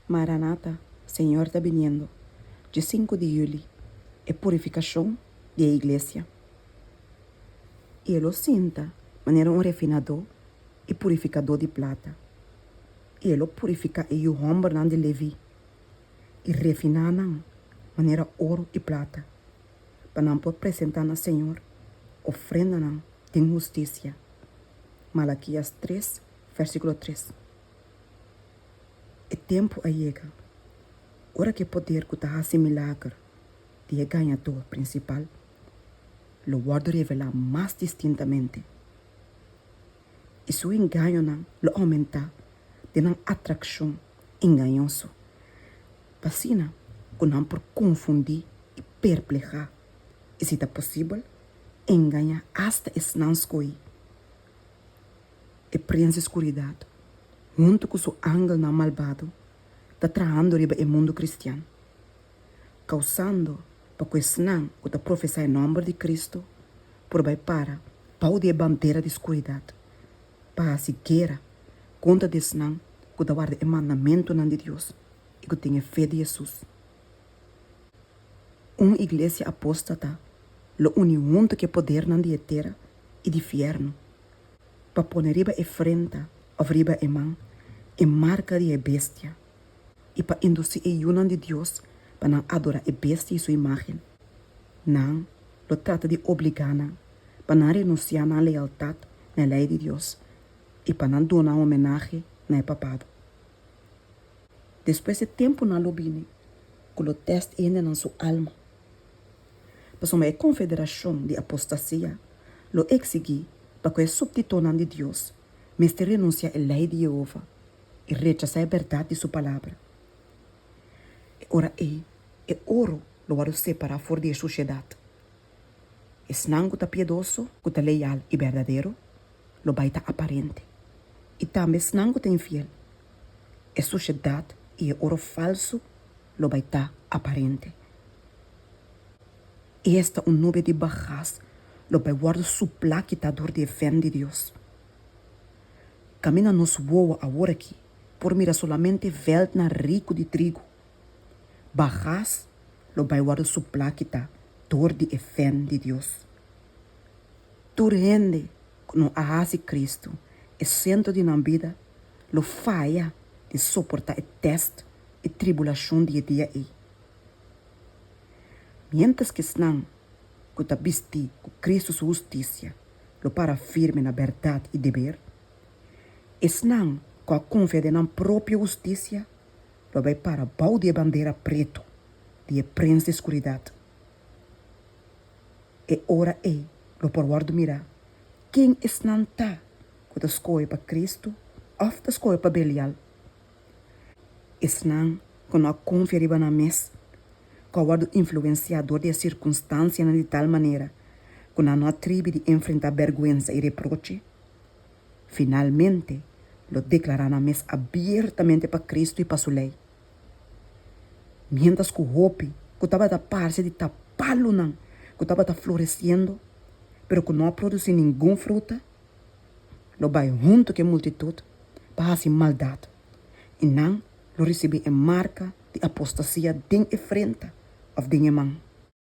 Maranata, Senhor está viniendo. De 5 de julho, é purificação da igreja. E ele sinta maneira um refinador e purificador de plata. E ele purifica e o homem de Levi. E refinar maneira ouro e plata. Para não poder apresentar ao Senhor ofrenda de justiça. Malaquias 3, versículo 3. O tempo chega. Ora que poder que está a milagre de ganhador principal, lo guardo revelar mais distintamente. E seu engano lo aumenta de uma atração enganosa. Passina, que não por confundir e perplejar. E se está possível, enganar hasta esse não escolhe. E prende escuridade, junto com seu ângulo não malvado, está traindo riba o mundo cristiano, causando para que esse não que está professar em nome de Cristo, por vai para pau de bandeira de escuridade, para a siqueira contra desse não que está guarda o mandamento de Deus e que tem fé de Jesus. Uma igreja apóstata, lo junto que poder na de terra e de inferno, para pôr riba e frente, ou riba e mão, e marca de bestia, e para induzir a união de Deus para não adorar a bestia e sua imagem. Não, lo trata de obrigar para não renunciar à lealdade na lei de Deus e para não donar homenagem na papado. Depois de tempo na lobine, que o teste ainda na sua alma. Para uma confederação de apostasia, lo exigir para que o subtitulante de Deus, mas de renunciar à lei de Jeová e rechazar a verdade de sua palavra. E ora é ouro lo vai separar fora da sociedade. E se não está piedoso, que está leal e verdadeiro, lo vai estar aparente. E também se não está infiel, a sociedade e o ouro falso, lo vai estar aparente. E esta nuvem de barras, lo vai guardar supla quitador de fé de Deus. Camina nos voa agora aqui, por mira solamente veld na rico de trigo. Barras, lo vai guardar supla quitador de fé de Deus. Tu rende, no ahasi Cristo, e centro de na vida, lo faia de suportar o teste e tribulação de dia aí. Mientras que não, que está vestido com Cristo sua justiça, lo para firme na verdade e dever, e não, com a confiança na própria justiça, lo vai para bau de bandeira preto, de prensa de escuridade. E ora lo por guardo mirar, quem não está, que está escolhe para Cristo, ou está escolhe para Belial. E não, que não confia na mesa, que o influenciador de circunstância de tal maneira que não atribe de enfrentar vergonha e reproche, finalmente lo declara na mesa abertamente para Cristo e para sua lei. Mientras que o hope que estava da parte de tapá-lo que estava florescendo, pero que não produziu nenhum fruta, lo vai junto com a multidão para fazer maldade e não lo recebe a marca de apostasia de enfrenta of dinge man.